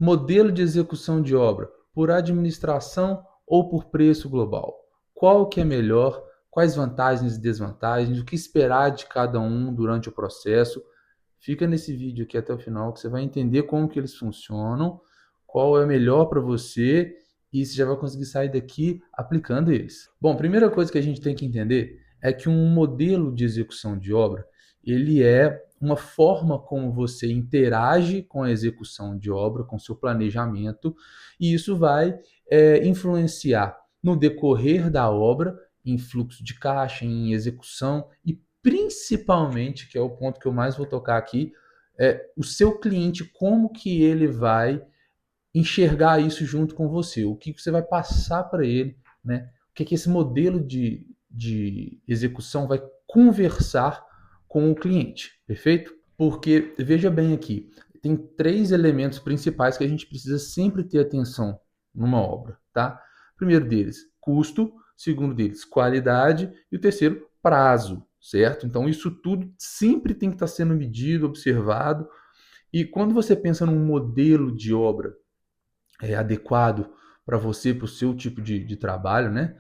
Modelo de execução de obra, por administração ou por preço global? Qual que é melhor? Quais vantagens e desvantagens? O que esperar de cada um durante o processo? Fica nesse vídeo aqui até o final que você vai entender como que eles funcionam, qual é melhor para você e você já vai conseguir sair daqui aplicando eles. Bom, primeira coisa que a gente tem que entender é que um modelo de execução de obra, ele é uma forma como você interage com a execução de obra, com seu planejamento, e isso vai influenciar no decorrer da obra, em fluxo de caixa, em execução e principalmente, que é o ponto que eu mais vou tocar aqui, o seu cliente, como que ele vai enxergar isso junto com você, o que você vai passar para ele, né? O que esse modelo de execução vai conversar com o cliente, perfeito? Porque, veja bem aqui, tem 3 elementos principais que a gente precisa sempre ter atenção numa obra, tá? Primeiro deles, custo, segundo deles, qualidade e o terceiro, prazo, certo? Então isso tudo sempre tem que estar sendo medido, observado. E quando você pensa num modelo de obra adequado para você, para o seu tipo de trabalho, né?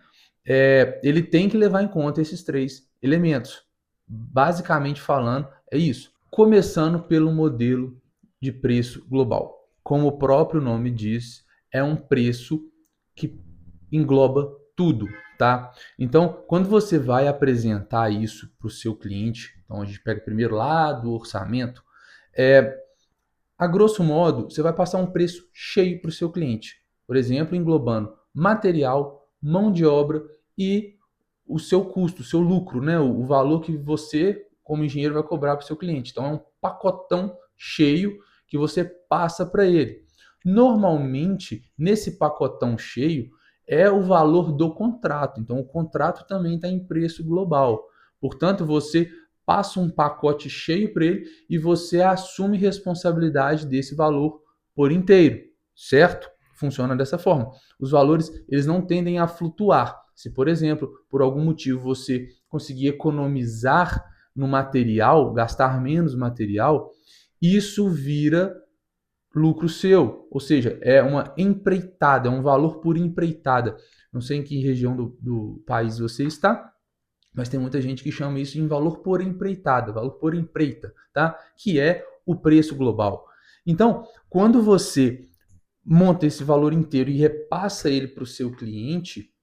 Ele tem que levar em conta esses 3 elementos. Basicamente falando, é isso. Começando pelo modelo de preço global. Como o próprio nome diz, é um preço que engloba tudo, tá? Então, quando você vai apresentar isso para o seu cliente, então a gente pega primeiro lá do orçamento, a grosso modo, você vai passar um preço cheio para o seu cliente. Por exemplo, englobando material, mão de obra e o seu custo, o seu lucro, né? O valor que você, como engenheiro, vai cobrar para o seu cliente. Então, é um pacotão cheio que você passa para ele. Normalmente, nesse pacotão cheio, é o valor do contrato. Então, o contrato também está em preço global. Portanto, você passa um pacote cheio para ele e você assume responsabilidade desse valor por inteiro, certo? Funciona dessa forma. Os valores, eles não tendem a flutuar. Se, por exemplo, por algum motivo você conseguir economizar no material, gastar menos material, isso vira lucro seu, ou seja, é uma empreitada, é um valor por empreitada. Não sei em que região do país você está, mas tem muita gente que chama isso em valor por empreitada, valor por empreita, tá? Que é o preço global. Então, quando você monta esse valor inteiro e repassa ele para o seu cliente,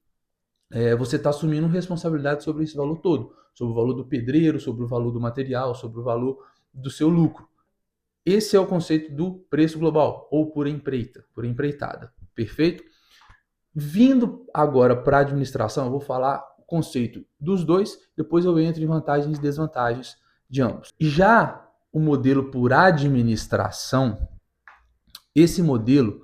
você está assumindo responsabilidade sobre esse valor todo, sobre o valor do pedreiro, sobre o valor do material, sobre o valor do seu lucro. Esse é o conceito do preço global, ou por empreita, por empreitada, perfeito? Vindo agora para a administração, eu vou falar o conceito dos dois, depois eu entro em vantagens e desvantagens de ambos. Já o modelo por administração, esse modelo,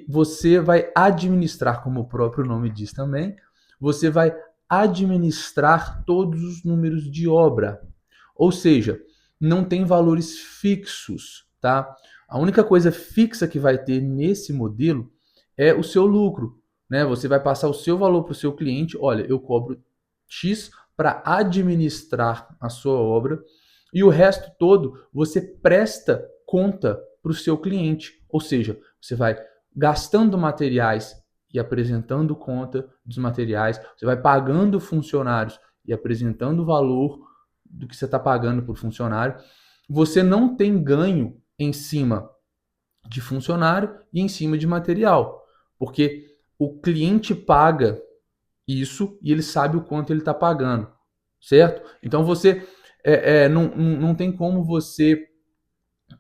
você vai administrar, como o próprio nome diz também, você vai administrar todos os números de obra. Ou seja, não tem valores fixos, tá? A única coisa fixa que vai ter nesse modelo é o seu lucro, né? Você vai passar o seu valor para o seu cliente. Olha, eu cobro X para administrar a sua obra e o resto todo você presta conta para o seu cliente. Ou seja, você vai gastando materiais e apresentando conta dos materiais, você vai pagando funcionários e apresentando o valor do que você está pagando por funcionário. Você não tem ganho em cima de funcionário e em cima de material, porque o cliente paga isso e ele sabe o quanto ele está pagando, certo? Então você não tem como você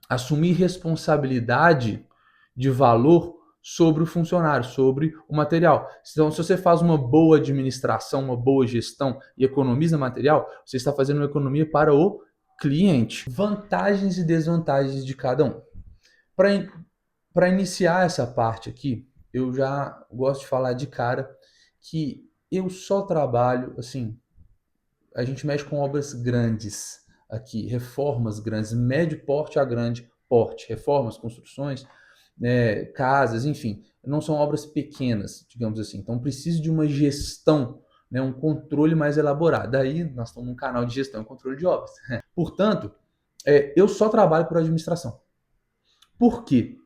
assumir responsabilidade de valor sobre o funcionário, sobre o material. Então, se você faz uma boa administração, uma boa gestão e economiza material, você está fazendo uma economia para o cliente. Vantagens e desvantagens de cada um. Para iniciar essa parte aqui, eu já gosto de falar de cara que eu só trabalho, assim, a gente mexe com obras grandes aqui, reformas grandes, médio porte a grande porte, reformas, construções, casas, enfim, não são obras pequenas, digamos assim. Então precisa de uma gestão, né, um controle mais elaborado. Daí nós estamos num canal de gestão e controle de obras. Portanto, eu só trabalho por administração. Por quê?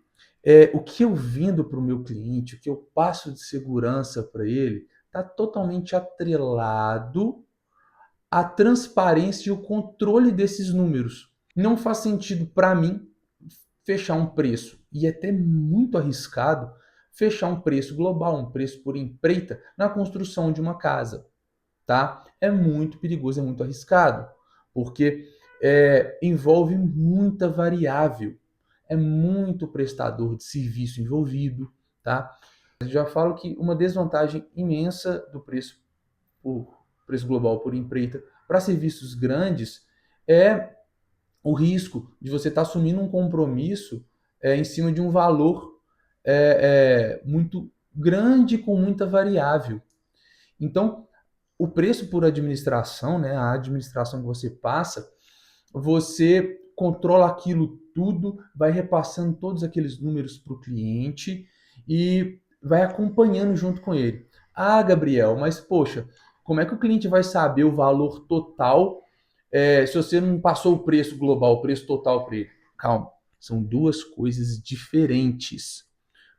O que eu vendo para o meu cliente, o que eu passo de segurança para ele, está totalmente atrelado à transparência e o controle desses números. Não faz sentido para mim fechar um preço, e é até muito arriscado fechar um preço global, um preço por empreita na construção de uma casa, tá? É muito perigoso, é muito arriscado, porque envolve muita variável, é muito prestador de serviço envolvido, tá? Eu já falo que uma desvantagem imensa do preço global por empreita para serviços grandes é o risco de você estar assumindo um compromisso em cima de um valor muito grande com muita variável. Então, o preço por administração, né, a administração que você passa, você controla aquilo tudo, vai repassando todos aqueles números para o cliente e vai acompanhando junto com ele. Ah, Gabriel, mas poxa, como é que o cliente vai saber o valor total se você não passou o preço global, o preço total para ele? Calma, são duas coisas diferentes.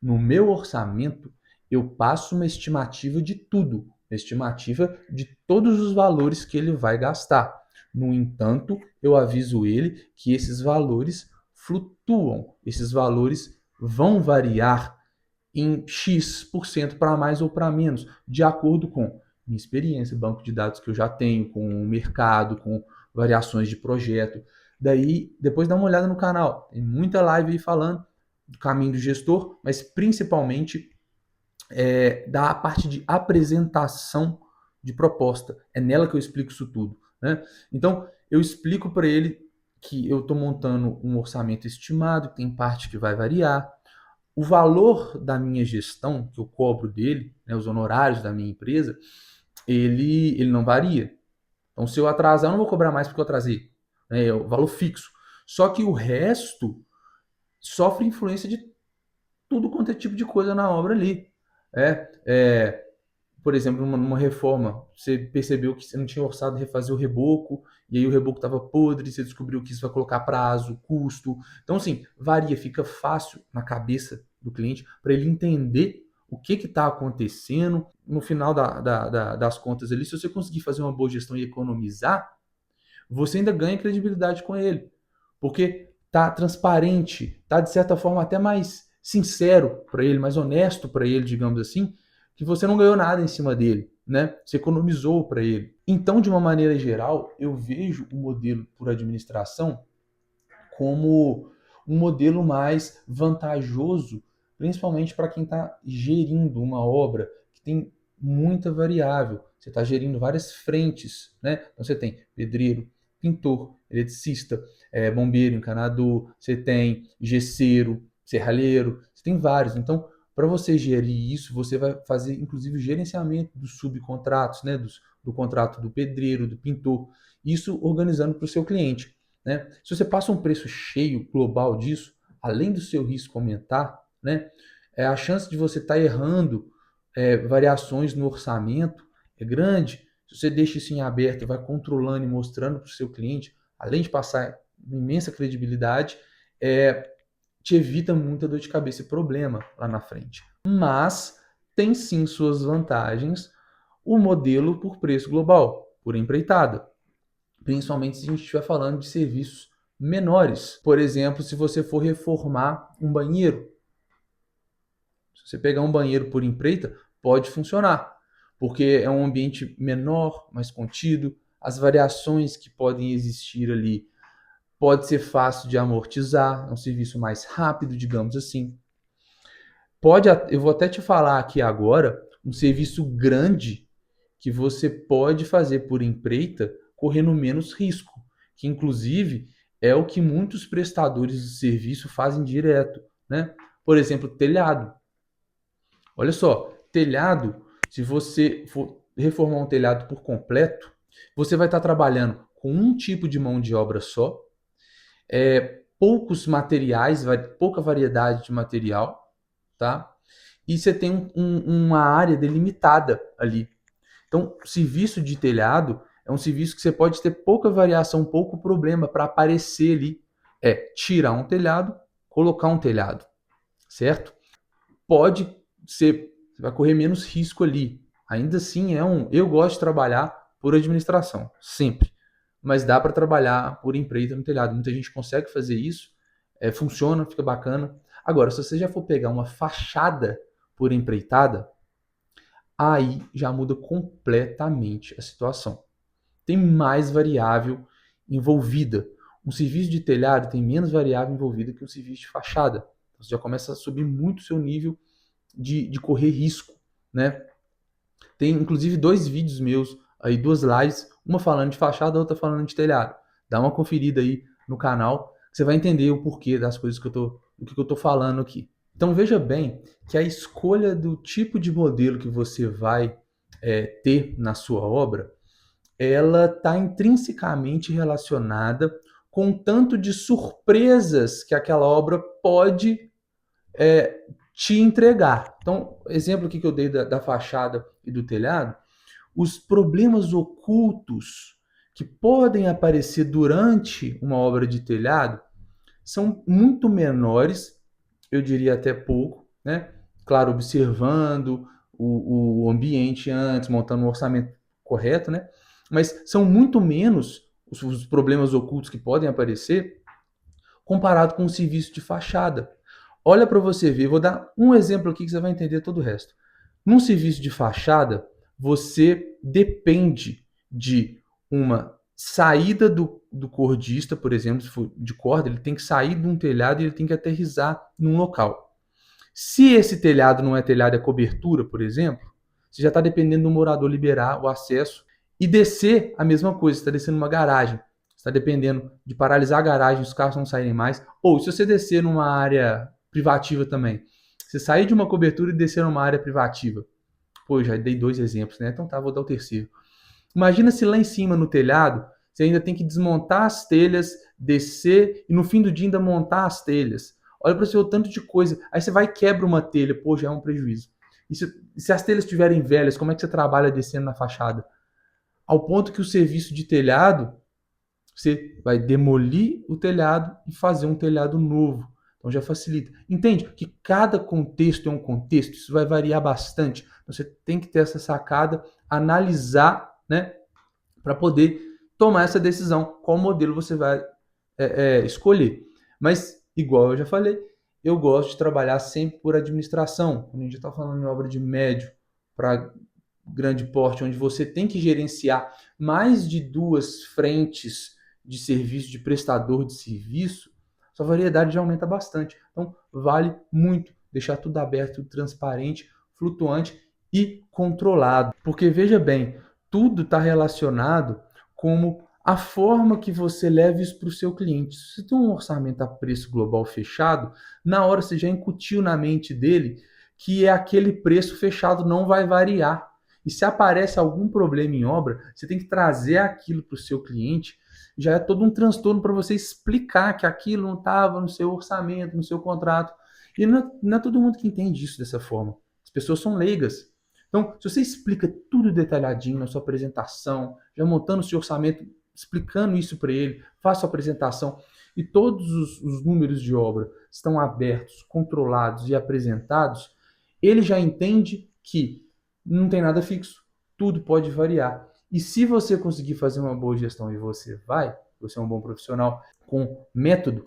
No meu orçamento, eu passo uma estimativa de tudo, uma estimativa de todos os valores que ele vai gastar. No entanto, eu aviso ele que esses valores flutuam, esses valores vão variar em X% para mais ou para menos, de acordo com minha experiência, banco de dados que eu já tenho, com o mercado, com variações de projeto. Daí, depois dá uma olhada no canal, tem muita live aí falando do caminho do gestor, mas principalmente da parte de apresentação de proposta. É nela que eu explico isso tudo, né? Então, eu explico para ele que eu estou montando um orçamento estimado, que tem parte que vai variar. O valor da minha gestão, que eu cobro dele, né, os honorários da minha empresa, ele não varia. Então, se eu atrasar, eu não vou cobrar mais porque eu atrasei. Né, é o valor fixo. Só que o resto sofre influência de tudo quanto é tipo de coisa na obra ali. Por exemplo, numa reforma, você percebeu que você não tinha orçado refazer o reboco, e aí o reboco estava podre, você descobriu que isso vai colocar prazo, custo. Então, assim, varia, fica fácil na cabeça do cliente para ele entender o que está acontecendo. No final das contas ali, se você conseguir fazer uma boa gestão e economizar, você ainda ganha credibilidade com ele. Porque tá transparente, tá de certa forma até mais sincero para ele, mais honesto para ele, digamos assim, que você não ganhou nada em cima dele, né? Você economizou para ele. Então, de uma maneira geral, eu vejo o modelo por administração como um modelo mais vantajoso, principalmente para quem está gerindo uma obra que tem muita variável. Você está gerindo várias frentes, né? Então você tem pedreiro, pintor, eletricista, bombeiro, encanador, você tem gesseiro, serralheiro, você tem vários. Então, para você gerir isso, você vai fazer inclusive o gerenciamento dos subcontratos, né? Do contrato do pedreiro, do pintor, isso organizando para o seu cliente. Né? Se você passa um preço cheio global disso, além do seu risco aumentar, né, a chance de você estar errando variações no orçamento é grande. Se você deixa isso em aberto e vai controlando e mostrando para o seu cliente, além de passar uma imensa credibilidade, te evita muita dor de cabeça e problema lá na frente. Mas tem sim suas vantagens o modelo por preço global, por empreitada. Principalmente se a gente estiver falando de serviços menores. Por exemplo, se você for reformar um banheiro. Se você pegar um banheiro por empreita, pode funcionar, porque é um ambiente menor, mais contido, as variações que podem existir ali pode ser fácil de amortizar, é um serviço mais rápido, digamos assim. Eu vou até te falar aqui agora um serviço grande que você pode fazer por empreita correndo menos risco, que inclusive é o que muitos prestadores de serviço fazem direto, né? Por exemplo, telhado. Olha só, telhado, se você for reformar um telhado por completo, você vai estar trabalhando com um tipo de mão de obra só, poucos materiais, pouca variedade de material, tá? E você tem uma área delimitada ali. Então, serviço de telhado é um serviço que você pode ter pouca variação, pouco problema para aparecer ali. É tirar um telhado, colocar um telhado, certo? Pode ser, você vai correr menos risco ali. Ainda assim, eu gosto de trabalhar por administração, sempre. Mas dá para trabalhar por empreita no telhado. Muita gente consegue fazer isso, funciona, fica bacana. Agora, se você já for pegar uma fachada por empreitada, aí já muda completamente a situação. Tem mais variável envolvida. Um serviço de telhado tem menos variável envolvida que um serviço de fachada. Então, você já começa a subir muito o seu nível de correr risco, né? Tem inclusive 2 vídeos meus, aí 2 lives, uma falando de fachada, a outra falando de telhado. Dá uma conferida aí no canal, que você vai entender o porquê das coisas do que eu tô falando aqui. Então veja bem que a escolha do tipo de modelo que você vai ter na sua obra, ela está intrinsecamente relacionada com o tanto de surpresas que aquela obra pode te entregar. Então, exemplo aqui que eu dei da fachada e do telhado, os problemas ocultos que podem aparecer durante uma obra de telhado são muito menores, eu diria até pouco, né? Claro, observando o ambiente antes, montando um orçamento correto, né? Mas são muito menos os problemas ocultos que podem aparecer comparado com o serviço de fachada. Olha para você ver, vou dar um exemplo aqui que você vai entender todo o resto. Num serviço de fachada, você depende de uma saída do cordista, por exemplo, se for de corda, ele tem que sair de um telhado e ele tem que aterrissar num local. Se esse telhado não é telhado, é cobertura, por exemplo, você já está dependendo do morador liberar o acesso e descer a mesma coisa, você está descendo uma garagem. Está dependendo de paralisar a garagem, os carros não saírem mais. Ou se você descer numa área privativa também, você sair de uma cobertura e descer numa área privativa. Pô, já dei 2 exemplos, né? Então tá, vou dar o terceiro. Imagina se lá em cima no telhado você ainda tem que desmontar as telhas, descer e no fim do dia ainda montar as telhas. Olha para você o tanto de coisa. Aí você vai e quebra uma telha, pô, já é um prejuízo. E se as telhas estiverem velhas, como é que você trabalha descendo na fachada? Ao ponto que o serviço de telhado, você vai demolir o telhado e fazer um telhado novo. Então já facilita. Entende que cada contexto é um contexto, isso vai variar bastante. Você tem que ter essa sacada, analisar, né, para poder tomar essa decisão, qual modelo você vai escolher. Mas, igual eu já falei, eu gosto de trabalhar sempre por administração. Quando a gente está falando em obra de médio para grande porte, onde você tem que gerenciar mais de 2 frentes de serviço, de prestador de serviço, sua variedade já aumenta bastante. Então, vale muito deixar tudo aberto, tudo transparente, flutuante e controlado. Porque, veja bem, tudo está relacionado como a forma que você leva isso para o seu cliente. Se você tem um orçamento a preço global fechado, na hora você já incutiu na mente dele que é aquele preço fechado, não vai variar. E se aparece algum problema em obra, você tem que trazer aquilo para o seu cliente. Já é todo um transtorno para você explicar que aquilo não estava no seu orçamento, no seu contrato. E não é todo mundo que entende isso dessa forma. As pessoas são leigas. Então, se você explica tudo detalhadinho na sua apresentação, já montando o seu orçamento, explicando isso para ele, faça a apresentação e todos os números de obra estão abertos, controlados e apresentados, ele já entende que não tem nada fixo, tudo pode variar. E se você conseguir fazer uma boa gestão e você é um bom profissional com método,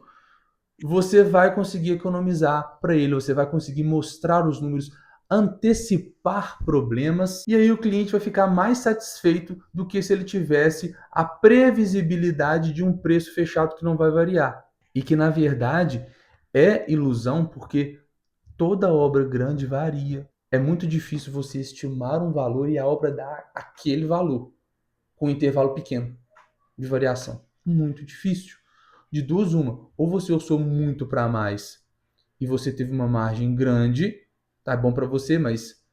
você vai conseguir economizar para ele, você vai conseguir mostrar os números, antecipar problemas, e aí o cliente vai ficar mais satisfeito do que se ele tivesse a previsibilidade de um preço fechado que não vai variar. E que na verdade é ilusão, porque toda obra grande varia. É muito difícil você estimar um valor e a obra dar aquele valor, com um intervalo pequeno de variação. Muito difícil. De duas, uma. Ou você orçou muito para mais e você teve uma margem grande, tá bom para você, mas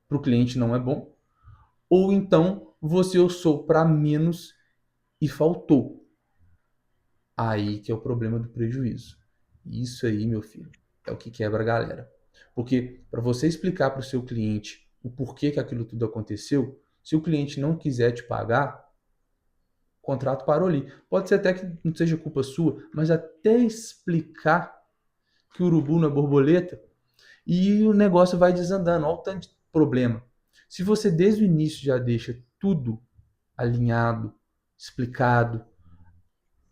para o cliente não é bom. Ou então você orçou para menos e faltou. Aí que é o problema do prejuízo. Isso aí, meu filho, é o que quebra a galera. Porque para você explicar para o seu cliente o porquê que aquilo tudo aconteceu, se o cliente não quiser te pagar, o contrato parou ali. Pode ser até que não seja culpa sua, mas até explicar que o urubu não é borboleta, e o negócio vai desandando. Olha o tanto de problema. Se você desde o início já deixa tudo alinhado, explicado,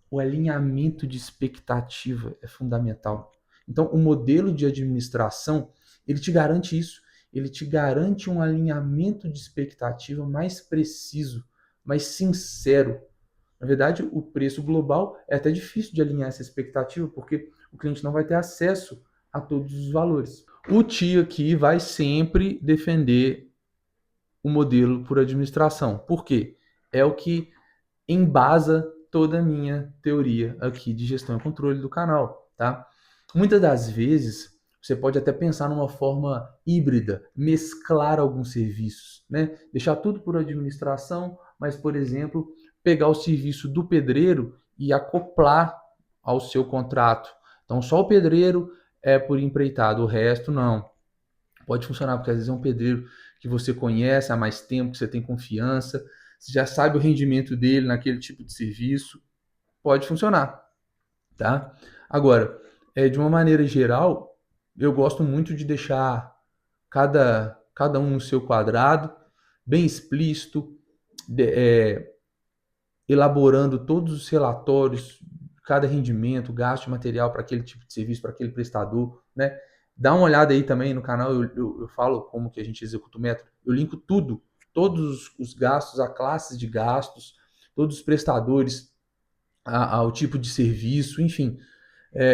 o alinhamento de expectativa é fundamental. Então, o modelo de administração, ele te garante isso. Ele te garante um alinhamento de expectativa mais preciso, mais sincero. Na verdade, o preço global é até difícil de alinhar essa expectativa, porque o cliente não vai ter acesso a todos os valores. O tio aqui vai sempre defender o modelo por administração. Por quê? É o que embasa toda a minha teoria aqui de gestão e controle do canal, tá? Muitas das vezes você pode até pensar numa forma híbrida, mesclar alguns serviços, né? Deixar tudo por administração, mas, por exemplo, pegar o serviço do pedreiro e acoplar ao seu contrato. Então, só o pedreiro é por empreitado, o resto não. Pode funcionar, porque às vezes é um pedreiro que você conhece há mais tempo, que você tem confiança, você já sabe o rendimento dele naquele tipo de serviço, pode funcionar, tá? Agora, de uma maneira geral, eu gosto muito de deixar cada um no seu quadrado, bem explícito, elaborando todos os relatórios, cada rendimento, gasto de material para aquele tipo de serviço, para aquele prestador, né? Dá uma olhada aí também no canal, eu falo como que a gente executa o método. Eu linko tudo, todos os gastos, a classes de gastos, todos os prestadores, ao tipo de serviço, enfim.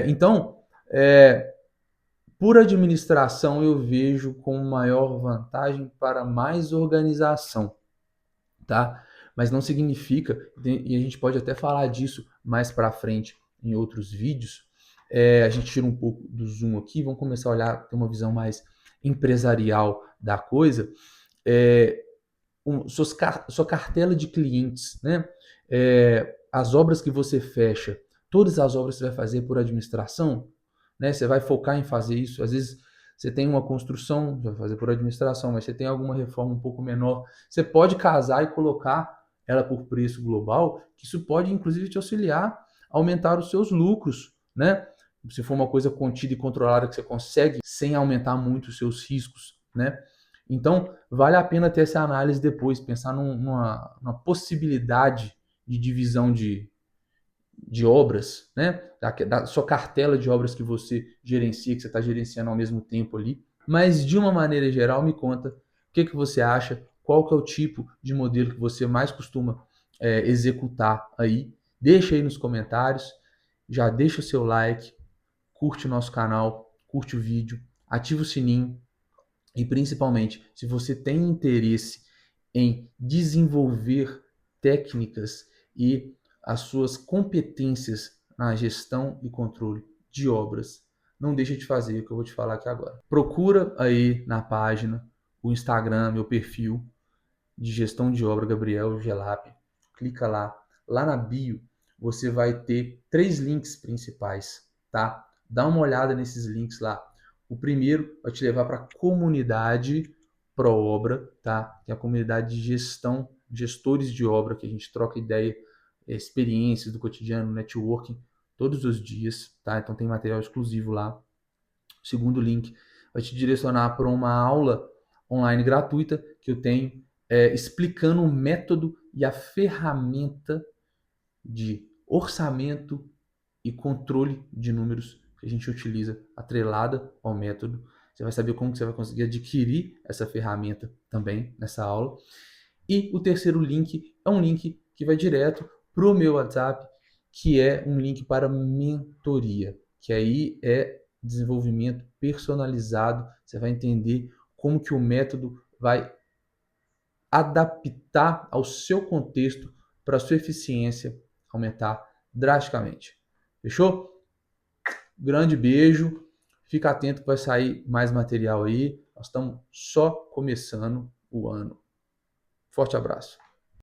Então, por administração eu vejo com maior vantagem para mais organização, tá? Mas não significa, e a gente pode até falar disso mais para frente em outros vídeos, a gente tira um pouco do zoom aqui, vamos começar a olhar, ter uma visão mais empresarial da coisa, sua cartela de clientes, né? As obras que você fecha, todas as obras que você vai fazer por administração, né? Você vai focar em fazer isso, às vezes você tem uma construção, vai fazer por administração, mas você tem alguma reforma um pouco menor, você pode casar e colocar ela por preço global, que isso pode inclusive te auxiliar a aumentar os seus lucros, né? Se for uma coisa contida e controlada que você consegue sem aumentar muito os seus riscos, né? Então, vale a pena ter essa análise depois, pensar numa possibilidade de divisão de obras, né? Da sua cartela de obras que você gerencia, que você está gerenciando ao mesmo tempo ali. Mas, de uma maneira geral, me conta o que você acha, qual que é o tipo de modelo que você mais costuma executar aí. Deixa aí nos comentários, já deixa o seu like, curte o nosso canal, curte o vídeo, ativa o sininho e principalmente, se você tem interesse em desenvolver técnicas e as suas competências na gestão e controle de obras, não deixe de fazer o que eu vou te falar aqui agora. Procura aí na página o Instagram, meu perfil de gestão de obra, Gabriel Gelap. Clica lá. Lá na bio você vai ter 3 links principais, tá? Dá uma olhada nesses links lá. O primeiro vai te levar para a comunidade Pro Obra, tá? Que é a comunidade de gestão, gestores de obra, que a gente troca ideia, experiências do cotidiano, networking, todos os dias, tá? Então tem material exclusivo lá. O segundo link vai te direcionar para uma aula online gratuita que eu tenho, explicando o método e a ferramenta de orçamento e controle de números que a gente utiliza atrelada ao método. Você vai saber como que você vai conseguir adquirir essa ferramenta também nessa aula. E o terceiro link é um link que vai direto para o meu WhatsApp, que é um link para mentoria, que aí é desenvolvimento personalizado. Você vai entender como que o método vai adaptar ao seu contexto para a sua eficiência aumentar drasticamente. Fechou? Grande beijo. Fica atento que vai sair mais material aí. Nós estamos só começando o ano. Forte abraço.